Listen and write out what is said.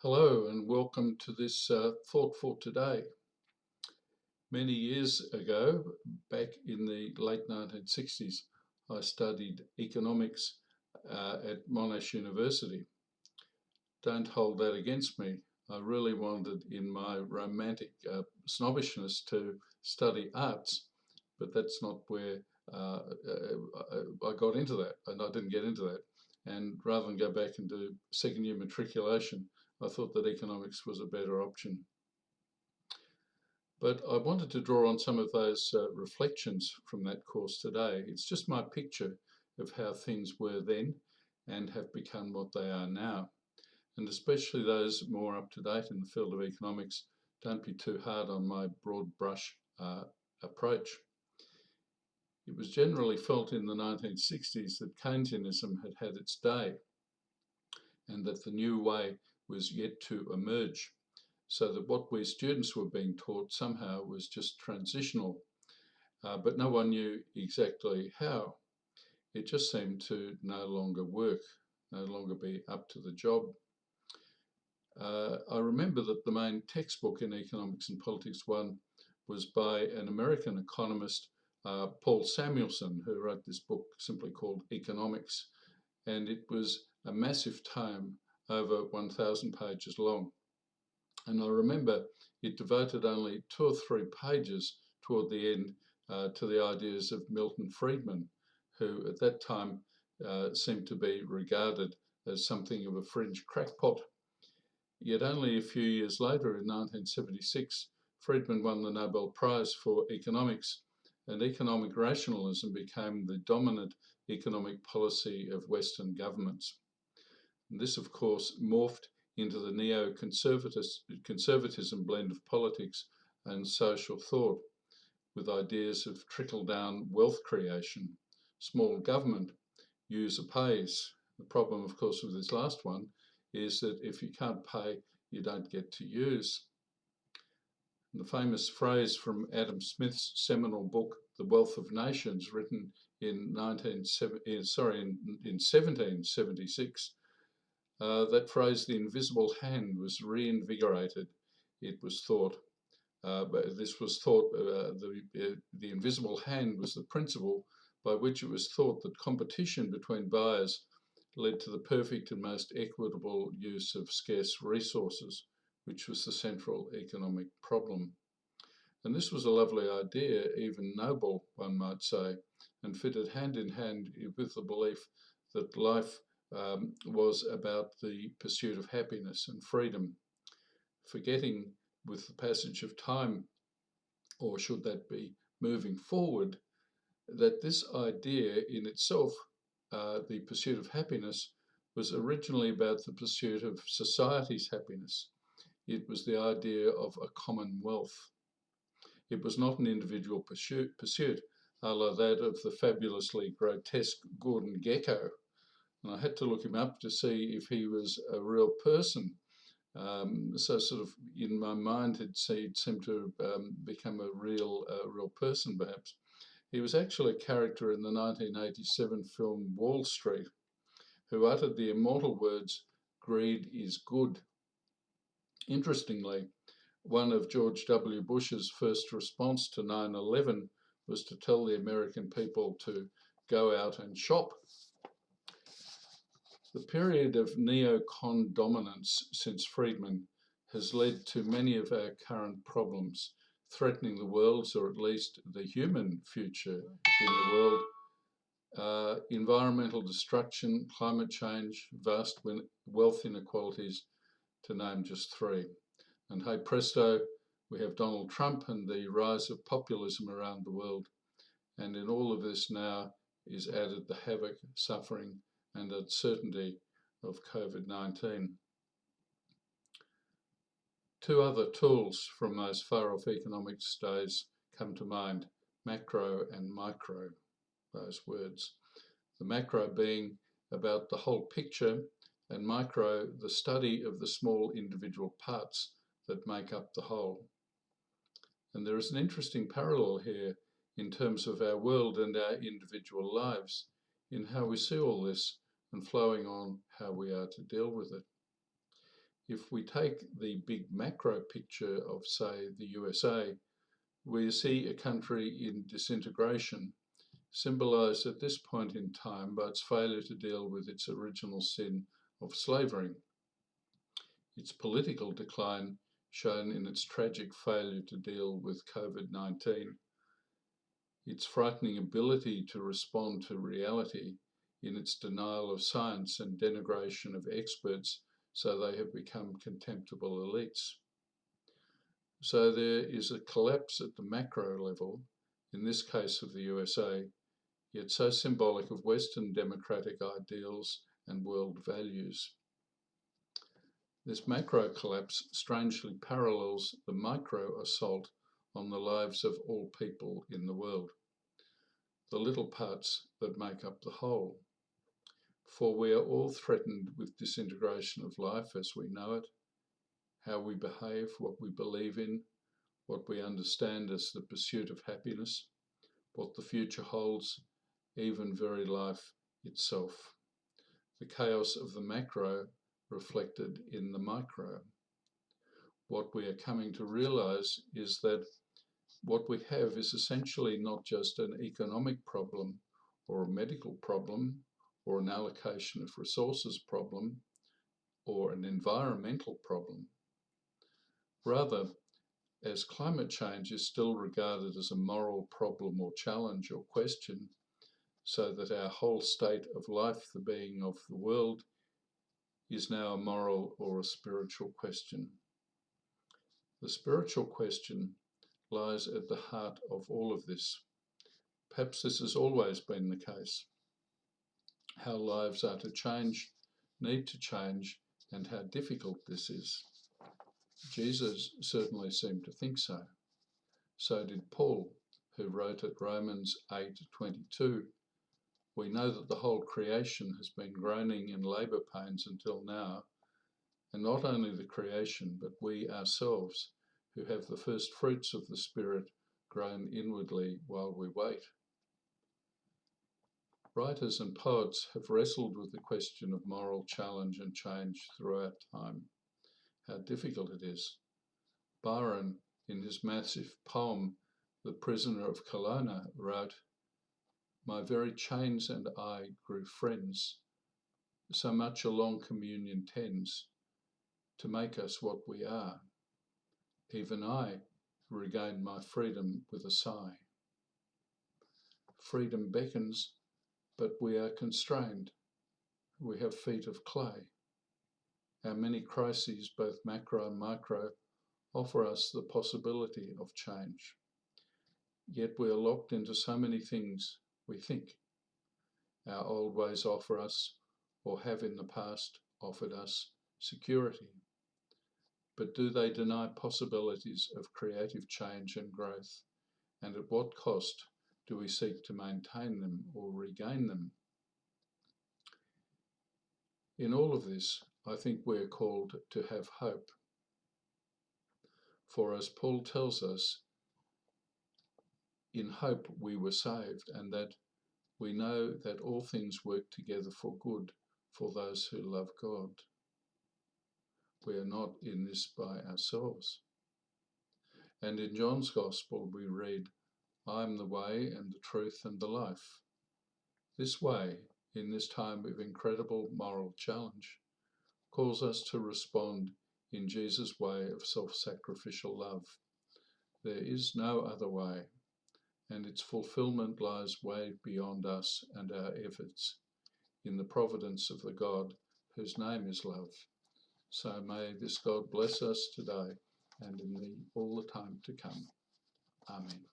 Hello and welcome to this thought for today. Many years ago, back in the late 1960s, I studied economics at Monash University. Don't hold that against me. I really wanted, in my romantic snobbishness, to study arts, but that's not where I got into that, and I didn't get into that. And rather than go back and do second year matriculation, I thought that economics was a better option. But I wanted to draw on some of those reflections from that course today. It's just my picture of how things were then and have become what they are now. And especially those more up to date in the field of economics, don't be too hard on my broad brush approach. It was generally felt in the 1960s that Keynesianism had had its day and that the new way was yet to emerge, so that what we students were being taught somehow was just transitional, but no one knew exactly how. It just seemed to no longer work, no longer be up to the job. I remember that the main textbook in Economics and Politics 1 was by an American economist, Paul Samuelson, who wrote this book simply called Economics, and it was a massive tome over 1,000 pages long. And I remember it devoted only 2 or 3 pages toward the end to the ideas of Milton Friedman, who at that time seemed to be regarded as something of a fringe crackpot. Yet only a few years later, in 1976, Friedman won the Nobel Prize for Economics, and economic rationalism became the dominant economic policy of Western governments. And this, of course, morphed into the neo-conservatism blend of politics and social thought, with ideas of trickle-down wealth creation, small government, user pays. The problem, of course, with this last one is that if you can't pay, you don't get to use. And the famous phrase from Adam Smith's seminal book, The Wealth of Nations, written in 1776, that phrase, the invisible hand, was reinvigorated, it was thought. But this was thought, the invisible hand was the principle by which it was thought that competition between buyers led to the perfect and most equitable use of scarce resources, which was the central economic problem. And this was a lovely idea, even noble, one might say, and fitted hand in hand with the belief that life was about the pursuit of happiness and freedom, forgetting with the passage of time, or should that be moving forward, that this idea in itself, the pursuit of happiness, was originally about the pursuit of society's happiness. It was the idea of a commonwealth. It was not an individual pursuit, a la that of the fabulously grotesque Gordon Gekko. And I had to look him up to see if he was a real person. So sort of in my mind, it seemed to become a real person, perhaps. He was actually a character in the 1987 film Wall Street, who uttered the immortal words, "Greed is good." Interestingly, one of George W. Bush's first response to 9/11 was to tell the American people to go out and shop. The period of neocon dominance since Friedman has led to many of our current problems, threatening the world's, or at least the human future in the world. Environmental destruction, climate change, vast wealth inequalities, to name just 3. And hey presto, we have Donald Trump and the rise of populism around the world. And in all of this now is added the havoc, suffering, and uncertainty of COVID-19. 2 other tools from those far-off economics days come to mind, macro and micro, those words. The macro being about the whole picture, and micro, the study of the small individual parts that make up the whole. And there is an interesting parallel here in terms of our world and our individual lives, in how we see all this and flowing on how we are to deal with it. If we take the big macro picture of, say, the USA, we see a country in disintegration, symbolized at this point in time by its failure to deal with its original sin of slavery, its political decline shown in its tragic failure to deal with COVID-19, its frightening ability to respond to reality in its denial of science and denigration of experts so they have become contemptible elites. So there is a collapse at the macro level, in this case of the USA, yet so symbolic of Western democratic ideals and world values. This macro collapse strangely parallels the micro assault on the lives of all people in the world, the little parts that make up the whole. For we are all threatened with disintegration of life as we know it, how we behave, what we believe in, what we understand as the pursuit of happiness, what the future holds, even very life itself. The chaos of the macro reflected in the micro. What we are coming to realize is that what we have is essentially not just an economic problem or a medical problem or an allocation of resources problem or an environmental problem. Rather, as climate change is still regarded as a moral problem or challenge or question, so that our whole state of life, the being of the world, is now a moral or a spiritual question. The spiritual question lies at the heart of all of this. Perhaps this has always been the case. How lives are to change, need to change, and how difficult this is. Jesus certainly seemed to think so. So did Paul, who wrote at Romans 8:22, "We know that the whole creation has been groaning in labour pains until now, and not only the creation, but we ourselves, who have the first fruits of the Spirit, groan inwardly while we wait." Writers and poets have wrestled with the question of moral challenge and change throughout time. How difficult it is. Byron, in his massive poem, The Prisoner of Kelowna, wrote, "My very chains and I grew friends, so much a long communion tends to make us what we are. Even I regained my freedom with a sigh." Freedom beckons, but we are constrained. We have feet of clay. Our many crises, both macro and micro, offer us the possibility of change. Yet we are locked into so many things we think. Our old ways offer us, or have in the past offered us, security. But do they deny possibilities of creative change and growth? And at what cost do we seek to maintain them or regain them? In all of this, I think we are called to have hope. For as Paul tells us, in hope we were saved, and that we know that all things work together for good for those who love God. We are not in this by ourselves. And in John's Gospel we read, "I am the way and the truth and the life." This way, in this time of incredible moral challenge, calls us to respond in Jesus' way of self-sacrificial love. There is no other way, and its fulfillment lies way beyond us and our efforts, in the providence of the God whose name is love. So may this God bless us today and in all the time to come. Amen.